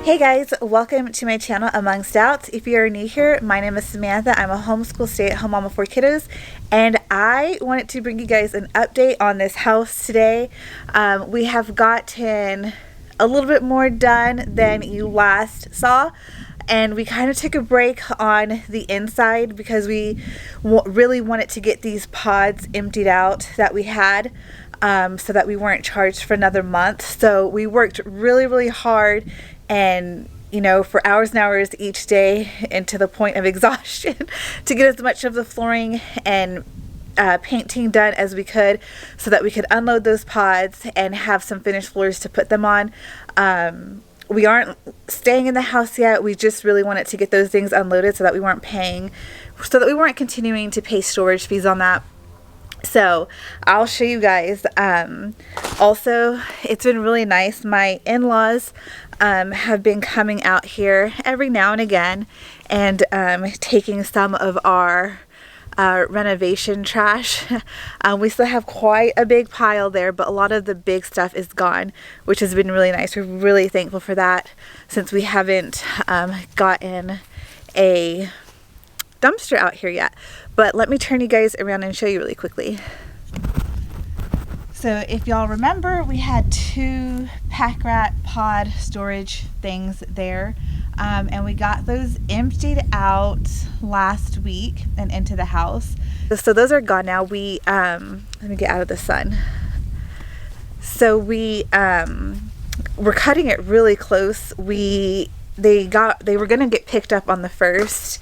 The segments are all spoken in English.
Hey guys, welcome to my channel Among Stouts. If you're new here, my name is Samantha. I'm a homeschool stay-at-home mom of 4 kiddos, and I wanted to bring you guys an update on this house today. We have gotten a little bit more done than you last saw, and we kind of took a break on the inside because we really wanted to get these pods emptied out that we had, so that we weren't charged for another month. So we worked really hard and for hours and hours each day, and to the point of exhaustion, to get as much of the flooring and painting done as we could so that we could unload those pods and have some finished floors to put them on. We aren't staying in the house yet. We just really wanted to get those things unloaded so that we weren't continuing to pay storage fees on that. So I'll show you guys. Also, it's been really nice. My in-laws have been coming out here every now and again and taking some of our renovation trash. We still have quite a big pile there, but a lot of the big stuff is gone, which has been really nice. We're really thankful for that, since we haven't gotten a dumpster out here yet. But let me turn you guys around and show you really quickly. So if y'all remember, we had 2 pack rat pod storage things there, and we got those emptied out last week and into the house. So those are gone now. We let me get out of the sun. So we we're cutting it really close. They were gonna get picked up on the 1st.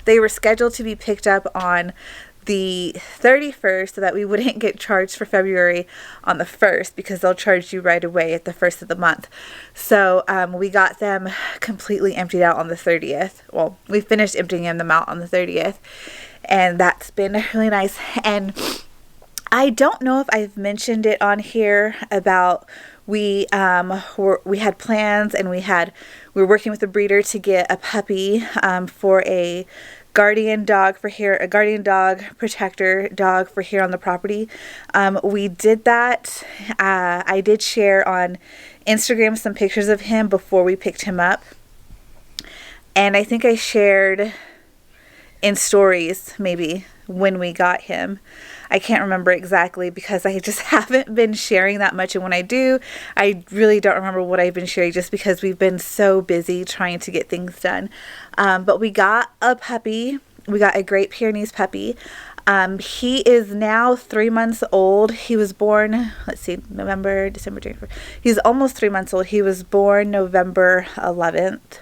They were scheduled to be picked up on the 31st so that we wouldn't get charged for February on the 1st, because they'll charge you right away at the 1st of the month. So we got them completely emptied out on the 30th. Well, we finished emptying them out on the 30th, and that's been really nice. And I don't know if I've mentioned it on here about we had plans, and we were working with a breeder to get a puppy for a guardian dog protector dog for here on the property. We did that. I did share on Instagram some pictures of him before we picked him up, and I think I shared in stories maybe when we got him. I can't remember exactly, because I just haven't been sharing that much, and when I do, I really don't remember what I've been sharing, just because we've been so busy trying to get things done. But we got a puppy. We got a Great Pyrenees puppy. He is now 3 months old. He was born, let's see, November, December, January. He's almost 3 months old. He was born November 11th.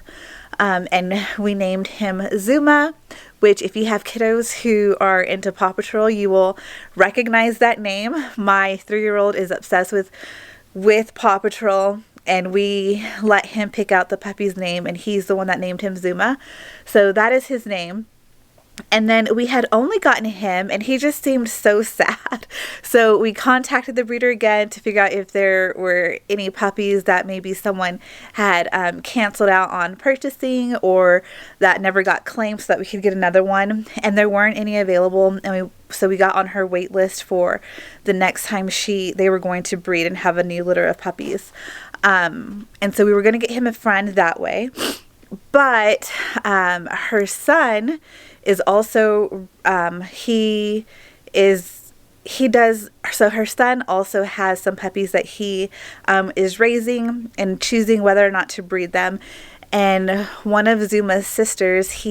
And we named him Zuma, which, if you have kiddos who are into Paw Patrol, you will recognize that name. My 3-year-old is obsessed with Paw Patrol, and we let him pick out the puppy's name, and he's the one that named him Zuma. So that is his name. And then we had only gotten him, and he just seemed so sad. So we contacted the breeder again to figure out if there were any puppies that maybe someone had canceled out on purchasing, or that never got claimed, so that we could get another one. And there weren't any available, and so we got on her wait list for the next time they were going to breed and have a new litter of puppies. And so we were going to get him a friend that way. But her son is also so her son also has some puppies that he is raising and choosing whether or not to breed them. And one of Zuma's sisters,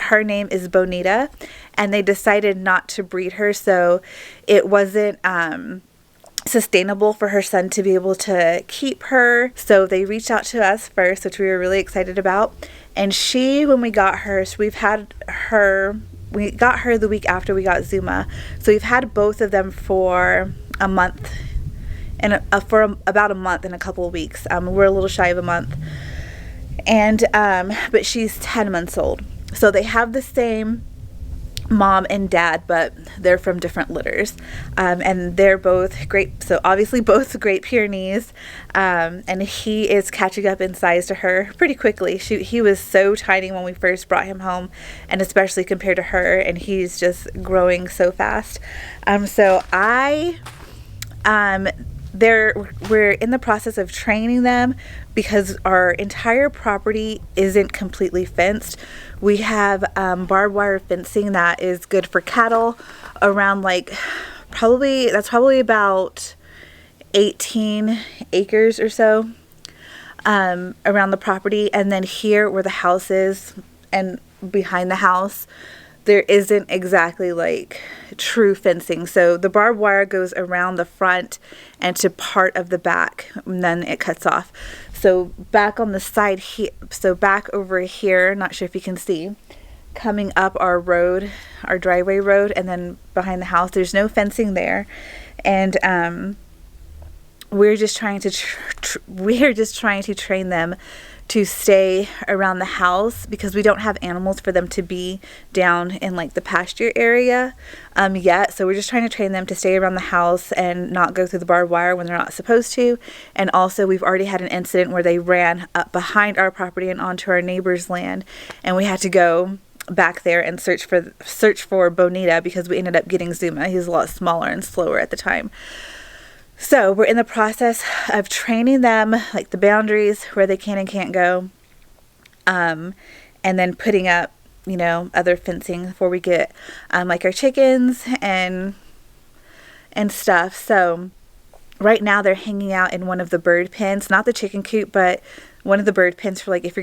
her name is Bonita, and they decided not to breed her, so it wasn't sustainable for her son to be able to keep her. So they reached out to us first, which we were really excited about. And when we got her, so we got her the week after we got Zuma. So we've had both of them for a month, and about a month and a couple of weeks. We're a little shy of a month. And but she's 10 months old. So they have the same mom and dad, but they're from different litters, and they're both great. So obviously both Great Pyrenees, and he is catching up in size to her pretty quickly. He was so tiny when we first brought him home, and especially compared to her, and he's just growing so fast. So I we're in the process of training them because our entire property isn't completely fenced. We have barbed wire fencing that is good for cattle around like that's probably about 18 acres or so around the property. And then here where the house is and behind the house, there isn't exactly like true fencing. So the barbed wire goes around the front and to part of the back, and then it cuts off. So back on the side here, so back over here, not sure if you can see, coming up our road, our driveway road, and then behind the house, there's no fencing there. And we're just trying to train them to stay around the house because we don't have animals for them to be down in like the pasture area yet. So we're just trying to train them to stay around the house and not go through the barbed wire when they're not supposed to. And also we've already had an incident where they ran up behind our property and onto our neighbor's land, and we had to go back there and search for Bonita because we ended up getting Zuma. He's a lot smaller and slower at the time. So we're in the process of training them, like the boundaries where they can and can't go, and then putting up, other fencing before we get like our chickens and stuff. So right now they're hanging out in one of the bird pens, not the chicken coop, but one of the bird pens for like if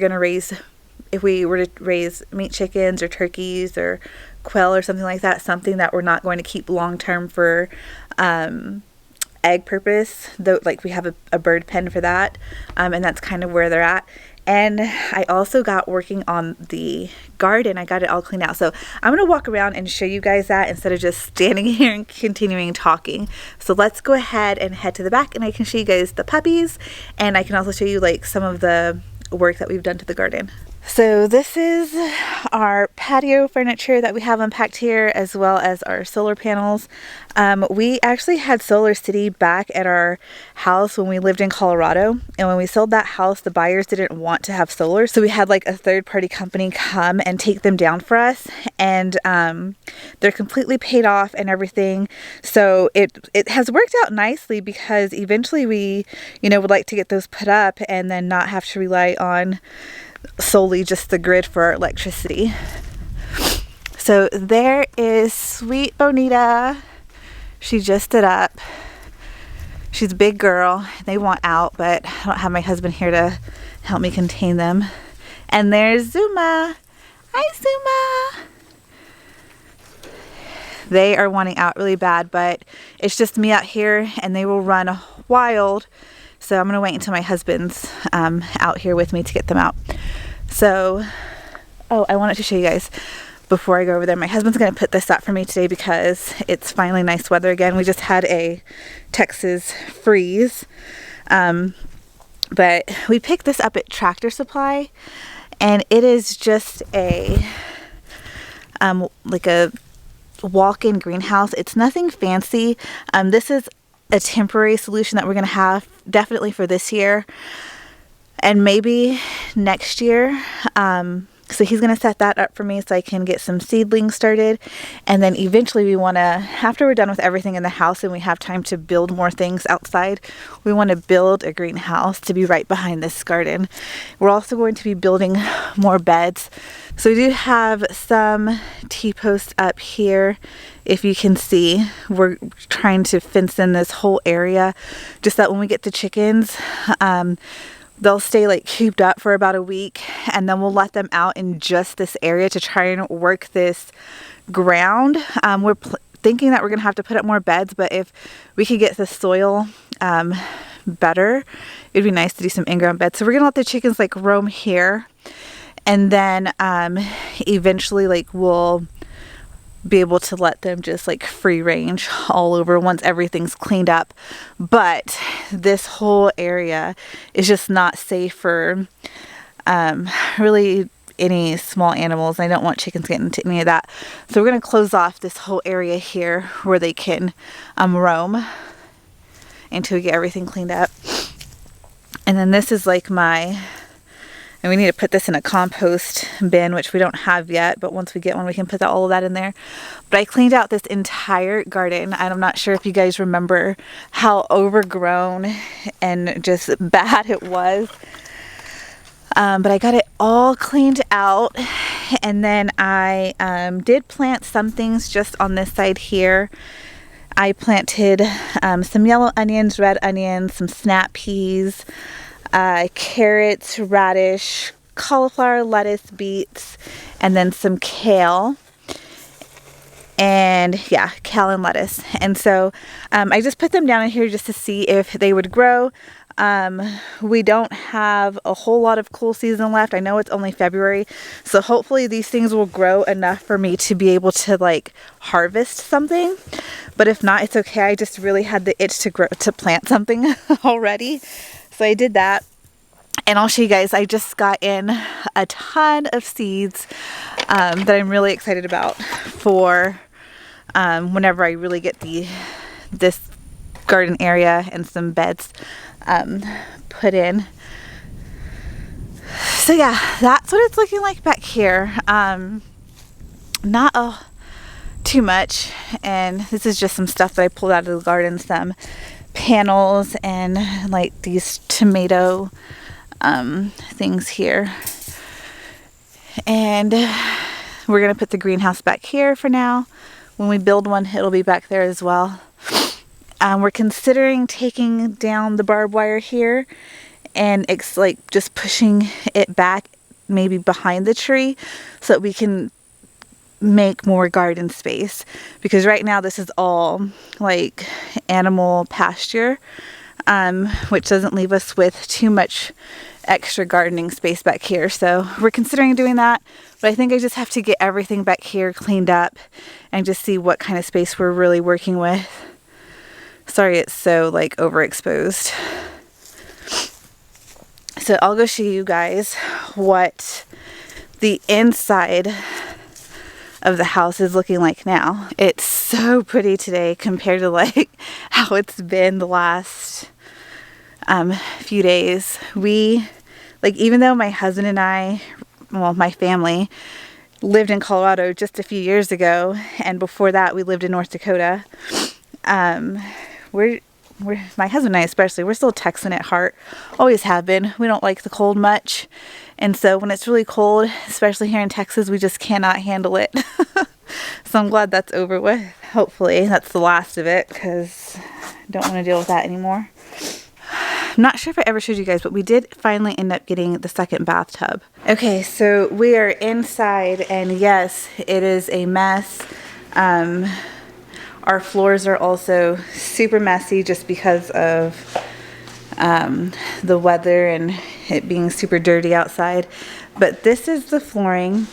we were to raise meat chickens or turkeys or quail or something like that, something that we're not going to keep long term for egg purpose, though, like we have a bird pen for that, and that's kind of where they're at. And I also got working on the garden. I got it all cleaned out, so I'm gonna walk around and show you guys that instead of just standing here and continuing talking. So let's go ahead and head to the back, and I can show you guys the puppies, and I can also show you like some of the work that we've done to the garden. So this is our patio furniture that we have unpacked here, as well as our solar panels. We actually had Solar City back at our house when we lived in Colorado, and when we sold that house, the buyers didn't want to have solar, so we had like a third-party company come and take them down for us, and they're completely paid off and everything. So it has worked out nicely because eventually we would like to get those put up and then not have to rely on solely just the grid for our electricity. So there is sweet Bonita. She just stood up. She's a big girl. They want out, but I don't have my husband here to help me contain them. And there's Zuma. Hi, Zuma. They are wanting out really bad, but it's just me out here and they will run wild. So I'm going to wait until my husband's out here with me to get them out. So, I wanted to show you guys before I go over there. My husband's going to put this up for me today because it's finally nice weather again. We just had a Texas freeze. But we picked this up at Tractor Supply, and it is just a like a walk-in greenhouse. It's nothing fancy. This is a temporary solution that we're going to have definitely for this year and maybe next year. So he's going to set that up for me so I can get some seedlings started. And then eventually we want to, after we're done with everything in the house and we have time to build more things outside, we want to build a greenhouse to be right behind this garden. We're also going to be building more beds. So we do have some T-posts up here. If you can see, we're trying to fence in this whole area just that when we get the chickens, they'll stay like cooped up for about a week, and then we'll let them out in just this area to try and work this ground. We're thinking that we're going to have to put up more beds, but if we could get the soil better, it'd be nice to do some in-ground beds. So we're going to let the chickens like roam here, and then eventually like we'll be able to let them just like free range all over once everything's cleaned up. But this whole area is just not safe for really any small animals. I don't want chickens getting into any of that. So we're going to close off this whole area here where they can roam until we get everything cleaned up. And then this is like my And we need to put this in a compost bin, which we don't have yet, but once we get one, we can put all of that in there. But I cleaned out this entire garden. I'm not sure if you guys remember how overgrown and just bad it was. But I got it all cleaned out, and then I did plant some things just on this side here. I planted some yellow onions, red onions, some snap peas, carrots, radish, cauliflower, lettuce, beets, and then some kale. And yeah, kale and lettuce. And so I just put them down in here just to see if they would grow. We don't have a whole lot of cool season left. I know it's only February, so hopefully these things will grow enough for me to be able to like harvest something. But if not, it's okay. I just really had the itch to plant something already. So I did that. And I'll show you guys, I just got in a ton of seeds that I'm really excited about for whenever I really get this garden area and some beds put in. So yeah, that's what it's looking like back here. Not too much, and this is just some stuff that I pulled out of the garden, some panels and like these tomato things here. And we're gonna put the greenhouse back here for now. When we build one, it'll be back there as well. We're considering taking down the barbed wire here, and it's like just pushing it back maybe behind the tree so that we can make more garden space, because right now this is all like animal pasture, which doesn't leave us with too much extra gardening space back here. So we're considering doing that, but I think I just have to get everything back here cleaned up and just see what kind of space we're really working with. Sorry, it's so like overexposed. So I'll go show you guys what the inside of the house is looking like now. It's so pretty today compared to like how it's been the last few days. We, like, even though my husband and I, well, my family lived in Colorado just a few years ago, and before that we lived in North Dakota, we're my husband and I especially, we're still Texan at heart. Always have been. We don't like the cold much. And so when it's really cold, especially here in Texas, we just cannot handle it. So I'm glad that's over with. Hopefully that's the last of it, because I don't want to deal with that anymore. I'm not sure if I ever showed you guys, but we did finally end up getting the second bathtub. Okay, so we are inside, and yes, it is a mess. Our floors are also super messy just because of the weather and it being super dirty outside. But this is the flooring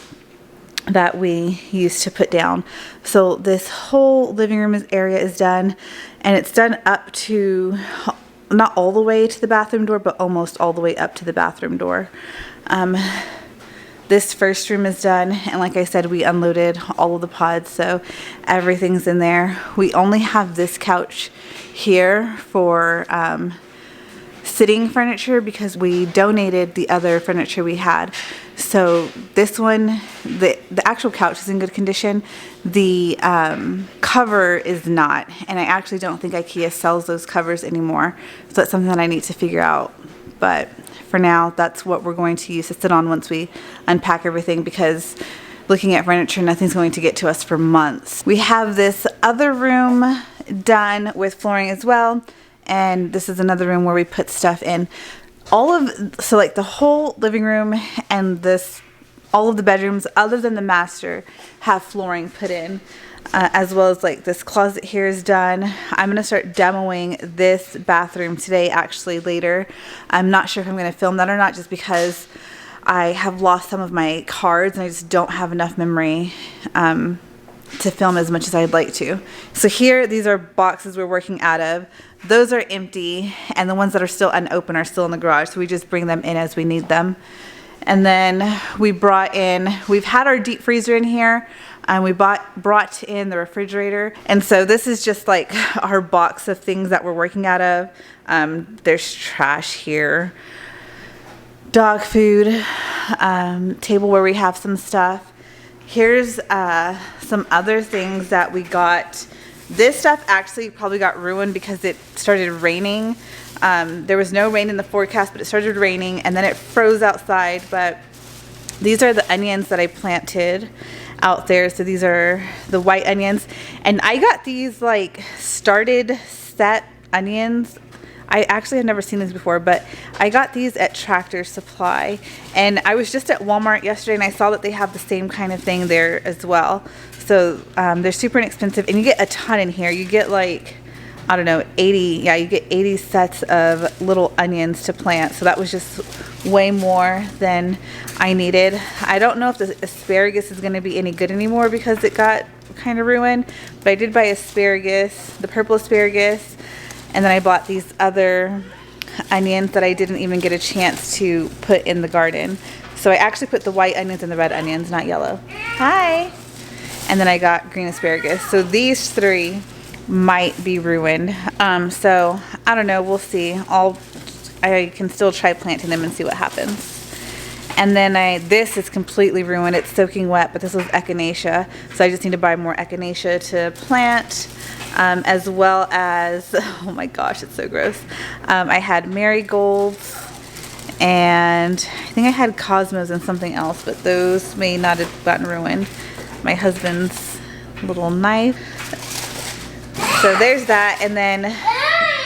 that we used to put down. So this whole living room area is done, and it's done up to, not all the way to the bathroom door, but almost all the way up to the bathroom door. This first room is done, and like I said, we unloaded all of the pods, so everything's in there. We only have this couch here for sitting furniture because we donated the other furniture we had. So this one, the actual couch is in good condition. The cover is not, and I actually don't think IKEA sells those covers anymore. So that's something that I need to figure out. But for now, that's what we're going to use to sit on once we unpack everything, because looking at furniture, nothing's going to get to us for months. We have this other room done with flooring as well, and this is another room where we put stuff in. So like the whole living room and all of the bedrooms other than the master have flooring put in, as well as like this closet here is done. I'm gonna start demoing this bathroom today, actually later. I'm not sure if I'm gonna film that or not, just because I have lost some of my cards and I just don't have enough memory to film as much as I'd like to. So here, these are boxes we're working out of. Those are empty, and the ones that are still unopened are still in the garage, so we just bring them in as we need them. And then we've had our deep freezer in here, and we brought in the refrigerator. And so this is just like our box of things that we're working out of. There's trash here. dog food table where we have some stuff. Here's some other things that we got. This stuff actually probably got ruined because it started raining. There was no rain in the forecast, but it started raining and then it froze outside. But these are the onions that I planted out there. So these are the white onions. And I got these like started set onions. I actually have never seen these before, but I got these at Tractor Supply. And I was just at Walmart yesterday and I saw that they have the same kind of thing there as well. So they're super inexpensive and you get a ton in here. You get like, I don't know, 80, yeah, you get 80 sets of little onions to plant. So that was just way more than I needed. I don't know if the asparagus is gonna be any good anymore because it got kind of ruined, but I did buy asparagus, the purple asparagus, and then I bought these other onions that I didn't even get a chance to put in the garden. So I actually put the white onions and the red onions, not yellow. Hi! And then I got green asparagus. So these three might be ruined. So I don't know, we'll see. I can still try planting them and see what happens. And then this is completely ruined. It's soaking wet, but this was echinacea. So I just need to buy more echinacea to plant, as well as, oh my gosh, it's so gross. I had marigolds and I think I had cosmos and something else, but those may not have gotten ruined. My husband's little knife. So there's that. And then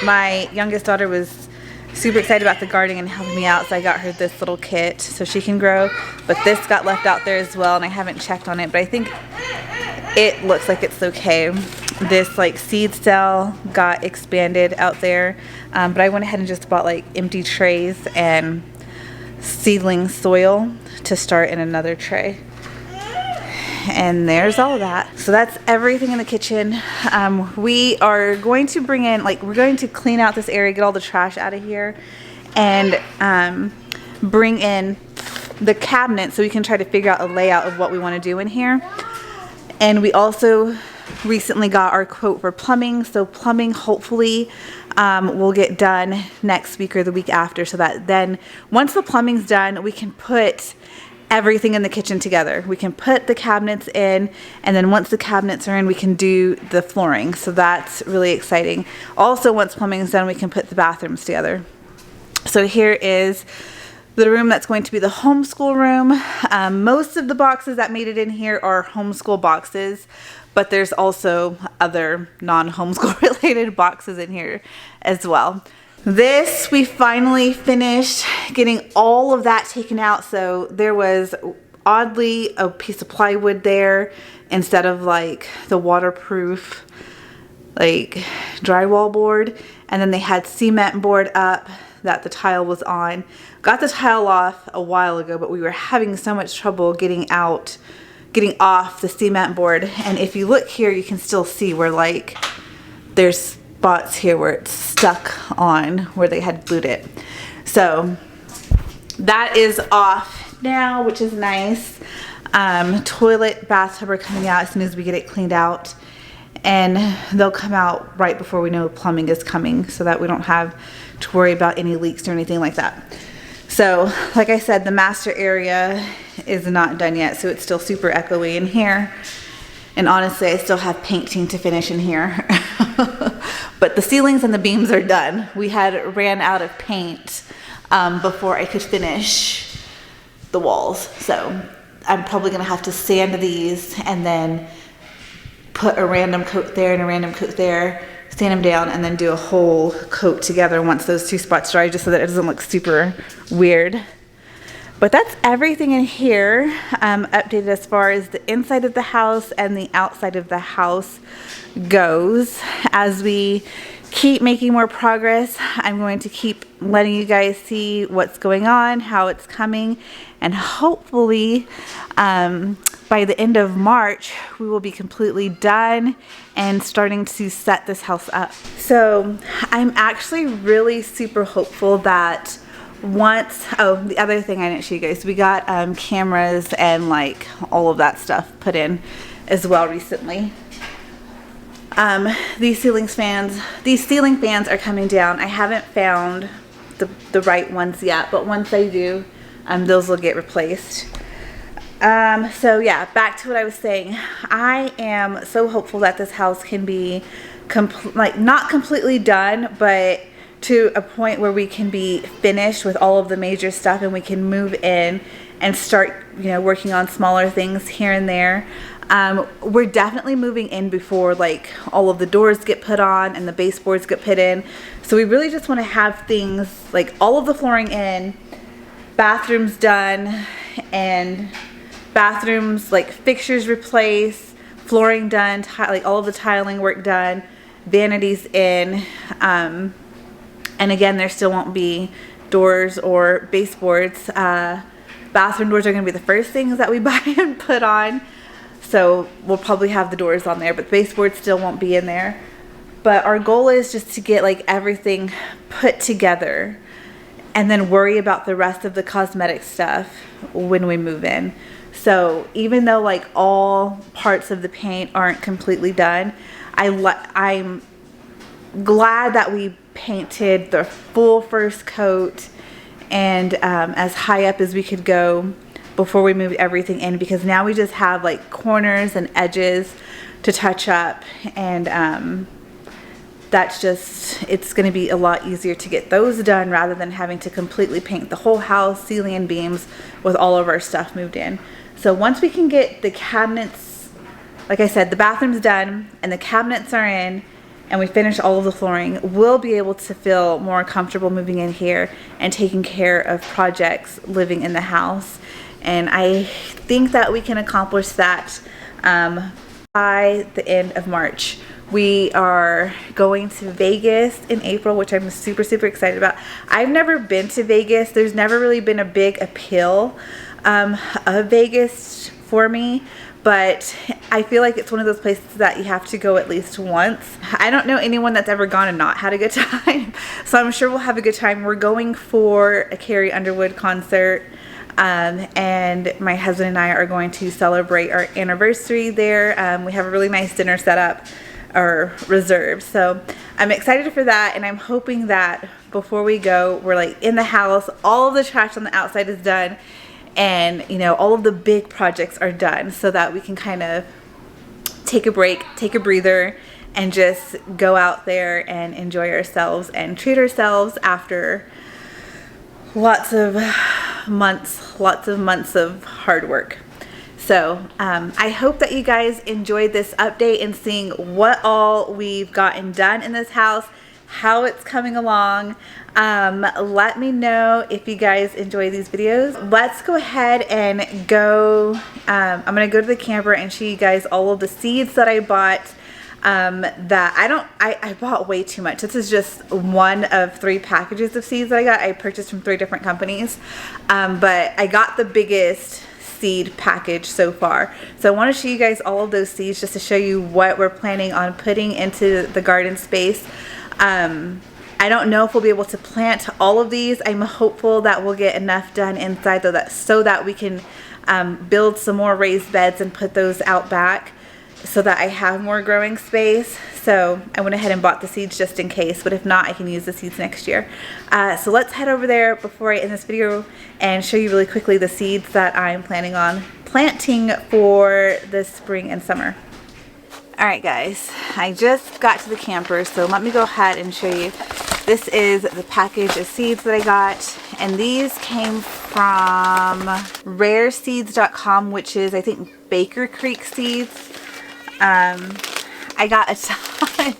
my youngest daughter was super excited about the gardening and helping me out, so I got her this little kit so she can grow. But this got left out there as well and I haven't checked on it, but I think it looks like it's okay. This like seed cell got expanded out there, but I went ahead and just bought like empty trays and seedling soil to start in another tray. And there's all of that. So that's everything in the kitchen. We are going to bring in, like, we're going to clean out this area, get all the trash out of here, and bring in the cabinet so we can try to figure out a layout of what we want to do in here. And we also recently got our quote for plumbing. So plumbing hopefully will get done next week or the week after, so that then once the plumbing's done, we can put everything in the kitchen together. We can put the cabinets in, and then once the cabinets are in, we can do the flooring. So that's really exciting. Also, once plumbing is done, we can put the bathrooms together. So here is the room that's going to be the homeschool room. Most of the boxes that made it in here are homeschool boxes, but there's also other non-homeschool related boxes in here as well. This, we finally finished getting all of that taken out. So there was oddly a piece of plywood there instead of like the waterproof like drywall board. And then they had cement board up that the tile was on. Got the tile off a while ago, but we were having so much trouble getting off the cement board. And if you look here, you can still see where like there's spots here where it's stuck on where they had glued it. So that is off now, which is nice. Toilet, bathtub are coming out as soon as we get it cleaned out, and they'll come out right before we know plumbing is coming, so that we don't have to worry about any leaks or anything like that. So like I said, the master area is not done yet, so it's still super echoey in here. And honestly, I still have painting to finish in here. But the ceilings and the beams are done. We had ran out of paint before I could finish the walls. So I'm probably gonna have to sand these and then put a random coat there and a random coat there, sand them down, and then do a whole coat together once those two spots dry, just so that it doesn't look super weird. But that's everything in here, updated as far as the inside of the house and the outside of the house goes. As we keep making more progress, I'm going to keep letting you guys see what's going on, how it's coming, and hopefully by the end of March, we will be completely done and starting to set this house up. So I'm actually really super hopeful that the other thing I didn't show you guys, we got cameras and like all of that stuff put in as well recently. These ceiling fans are coming down. I haven't found the right ones yet, but once I do, those will get replaced. So yeah, back to what I was saying. I am so hopeful that this house can be not completely done, but to a point where we can be finished with all of the major stuff and we can move in and start, you know, working on smaller things here and there. We're definitely moving in before like all of the doors get put on and the baseboards get put in. So we really just want to have things like all of the flooring in, bathrooms done, and bathrooms like fixtures replaced, flooring done, like all of the tiling work done, vanities in. And again, there still won't be doors or baseboards. Bathroom doors are going to be the first things that we buy and put on. So we'll probably have the doors on there, but the baseboards still won't be in there. But our goal is just to get like everything put together and then worry about the rest of the cosmetic stuff when we move in. So even though like all parts of the paint aren't completely done, I'm glad that we painted the full first coat and as high up as we could go before we moved everything in, because now we just have like corners and edges to touch up, and that's just, it's going to be a lot easier to get those done rather than having to completely paint the whole house, ceiling and beams, with all of our stuff moved in. So once we can get the cabinets, like I said, the bathroom's done and the cabinets are in, and we finish all of the flooring, we'll be able to feel more comfortable moving in here and taking care of projects living in the house. And I think that we can accomplish that by the end of March. We are going to Vegas in April, which I'm super, super excited about. I've never been to Vegas. There's never really been a big appeal of Vegas for me. But I feel like it's one of those places that you have to go at least once. I don't know anyone that's ever gone and not had a good time. So I'm sure we'll have a good time. We're going for a Carrie Underwood concert. And my husband and I are going to celebrate our anniversary there. We have a really nice dinner set up or reserved. So I'm excited for that. And I'm hoping that before we go, we're like in the house, all of the trash on the outside is done. And, you know, all of the big projects are done so that we can kind of take a break, take a breather, and just go out there and enjoy ourselves and treat ourselves after lots of months of hard work. So I hope that you guys enjoyed this update and seeing what all we've gotten done in this house, how it's coming along. Let me know if you guys enjoy these videos. Let's go ahead and go. I'm gonna go to the camper and show you guys all of the seeds that I bought. That I bought way too much. This is just one of 3 packages of seeds that I got. I purchased from 3 different companies, but I got the biggest seed package so far. So I want to show you guys all of those seeds just to show you what we're planning on putting into the garden space. I don't know if we'll be able to plant all of these. I'm hopeful that we'll get enough done inside so that we can build some more raised beds and put those out back so that I have more growing space. So I went ahead and bought the seeds just in case, but if not, I can use the seeds next year. So let's head over there before I end this video and show you really quickly the seeds that I'm planning on planting for the spring and summer. Alright guys, I just got to the camper, so let me go ahead and show you. This is the package of seeds that I got, and these came from rareseeds.com, which is, I think, Baker Creek seeds. I got a ton,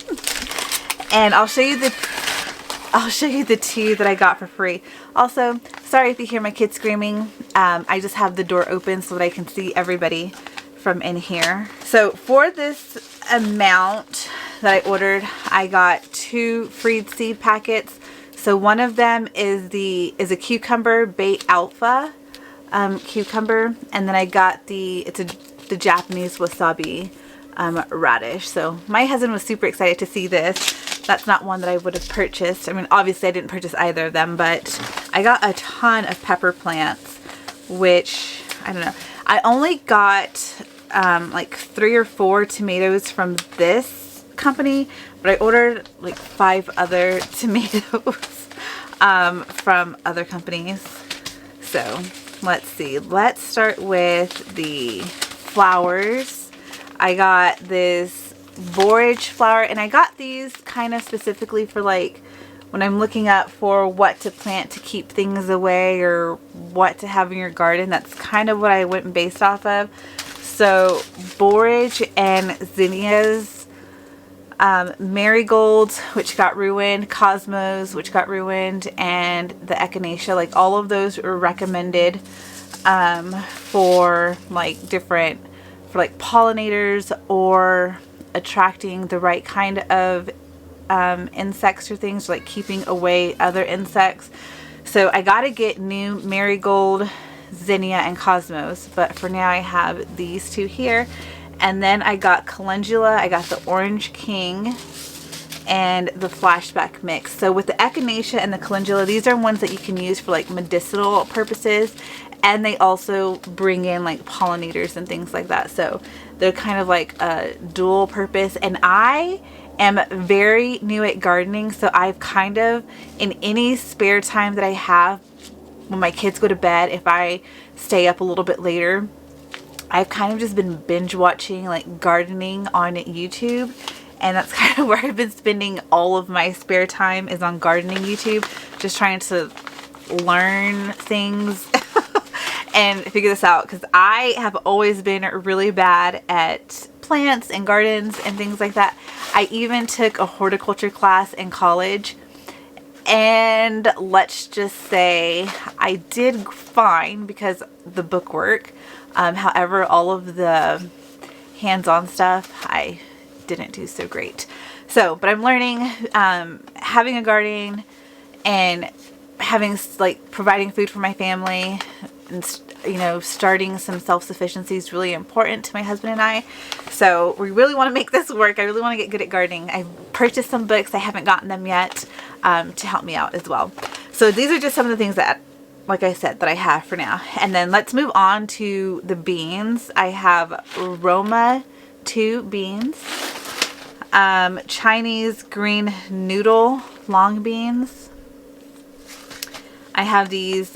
and I'll show you the 2 that I got for free. Also, sorry if you hear my kids screaming. I just have the door open so that I can see everybody from in here. So for this amount that I ordered, I got 2 free seed packets. So one of them is a cucumber bait alpha cucumber, and then I got the Japanese wasabi radish. So my husband was super excited to see this. That's not one that I would have purchased. I mean, obviously I didn't purchase either of them, but I got a ton of pepper plants, which I don't know. I only got like 3 or 4 tomatoes from this company, but I ordered like 5 other tomatoes from other companies. So let's see. Let's start with the flowers. I got this borage flower, and I got these kind of specifically for like when I'm looking up for what to plant to keep things away or what to have in your garden. That's kind of what I went based off of. So borage and zinnias, marigolds, which got ruined, cosmos, which got ruined, and the echinacea. Like all of those are recommended for like different, for like pollinators or attracting the right kind of insects or things, like keeping away other insects. So I got to get new marigold, zinnia, and cosmos, but for now I have these two here. And then I got calendula, I got the orange king, and the flashback mix. So with the echinacea and the calendula, these are ones that you can use for like medicinal purposes, and they also bring in like pollinators and things like that. So they're kind of like a dual purpose. And I am very new at gardening, so I've kind of, in any spare time that I have when my kids go to bed, if I stay up a little bit later, I've kind of just been binge watching like gardening on YouTube. And that's kind of where I've been spending all of my spare time, is on gardening YouTube, just trying to learn things and figure this out, because I have always been really bad at plants and gardens and things like that. I even took a horticulture class in college, and let's just say I did fine because the bookwork. However, all of the hands-on stuff, I didn't do so great. So, but I'm learning, having a garden and having like providing food for my family, and you know, starting some self-sufficiency is really important to my husband and I. So we really want to make this work. I really want to get good at gardening. I've purchased some books. I haven't gotten them yet to help me out as well. So these are just some of the things that, like I said, that I have for now. And then let's move on to the beans. I have Roma 2 beans, Chinese green noodle long beans. I have these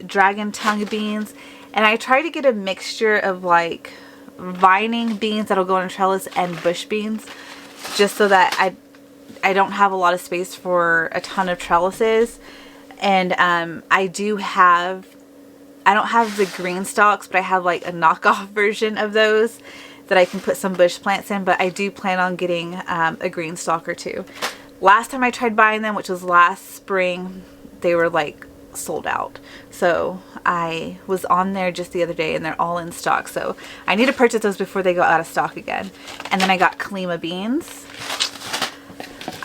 dragon tongue beans, and I try to get a mixture of like vining beans that'll go in a trellis and bush beans, just so that I don't have a lot of space for a ton of trellises. And I don't have the green stalks, but I have like a knockoff version of those that I can put some bush plants in, but I do plan on getting a green stalk or two. Last time I tried buying them, which was last spring, they were like sold out. So I was on there just the other day and they're all in stock. So I need to purchase those before they go out of stock again. And then I got Kalima beans.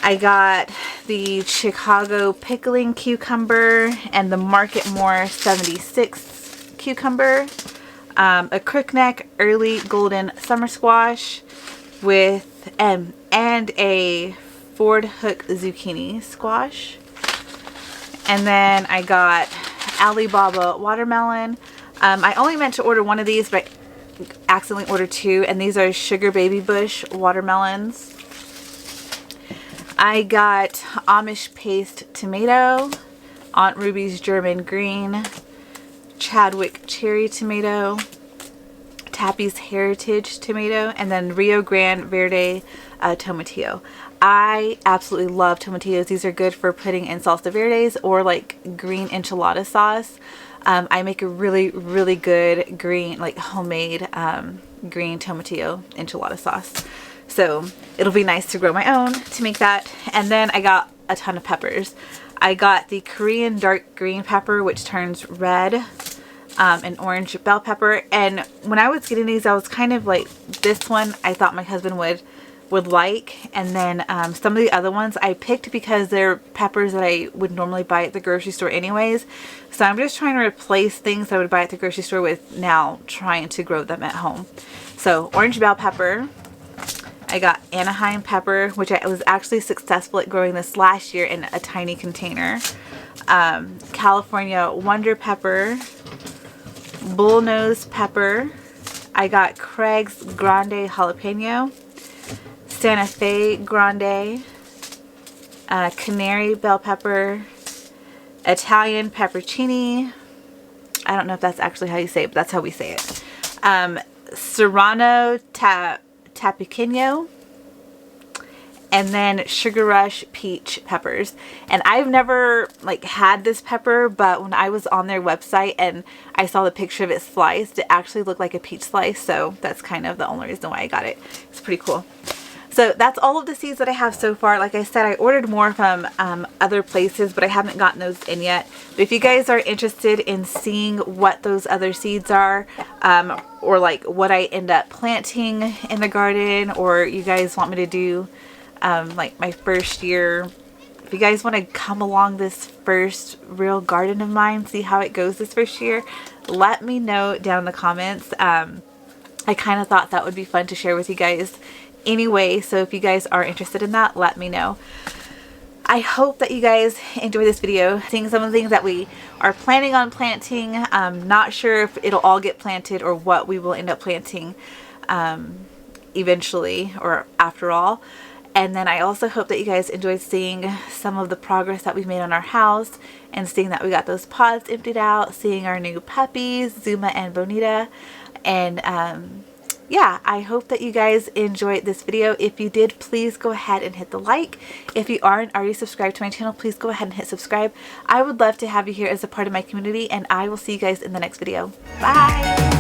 I got the Chicago pickling cucumber and the Market More 76 cucumber. A crookneck early golden summer squash with and a Ford Hook zucchini squash. And then I got Alibaba watermelon. I only meant to order one of these, but I accidentally ordered two, and these are Sugar Baby Bush watermelons. I got Amish paste tomato, Aunt Ruby's German green, Chadwick cherry tomato, Tappy's heritage tomato, and then Rio Grande Verde tomatillo. I absolutely love tomatillos. These are good for putting in salsa verdes or like green enchilada sauce. I make a really, really good green, like homemade green tomatillo enchilada sauce. So it'll be nice to grow my own to make that. And then I got a ton of peppers. I got the Korean dark green pepper, which turns red, and orange bell pepper. And when I was getting these, I was kind of like, this one I thought my husband would like, and then some of the other ones I picked because they're peppers that I would normally buy at the grocery store anyways. So I'm just trying to replace things that I would buy at the grocery store with now trying to grow them at home. So orange bell pepper. I got Anaheim pepper, which I was actually successful at growing this last year in a tiny container. California Wonder pepper, bullnose pepper. I got Craig's Grande jalapeno, Santa Fe Grande, Canary bell pepper, Italian peppercini, I don't know if that's actually how you say it, but that's how we say it. Serrano Tapiqueño, and then Sugar Rush peach peppers. And I've never like had this pepper, but when I was on their website and I saw the picture of it sliced, it actually looked like a peach slice. So that's kind of the only reason why I got it. It's pretty cool. So that's all of the seeds that I have so far. Like I said, I ordered more from other places, but I haven't gotten those in yet. But if you guys are interested in seeing what those other seeds are, or like what I end up planting in the garden, or you guys want me to do like my first year, if you guys want to come along this first real garden of mine, see how it goes this first year, let me know down in the comments. I kind of thought that would be fun to share with you guys anyway, so if you guys are interested in that, let me know. I hope that you guys enjoy this video, seeing some of the things that we are planning on planting. Not sure if it'll all get planted or what we will end up planting eventually or after all. And then I also hope that you guys enjoyed seeing some of the progress that we've made on our house, and seeing that we got those pods emptied out, seeing our new puppies, Zuma and Bonita. And yeah, I hope that you guys enjoyed this video. If you did, please go ahead and hit the like. If you aren't already subscribed to my channel, please go ahead and hit subscribe. I would love to have you here as a part of my community, and I will see you guys in the next video. Bye!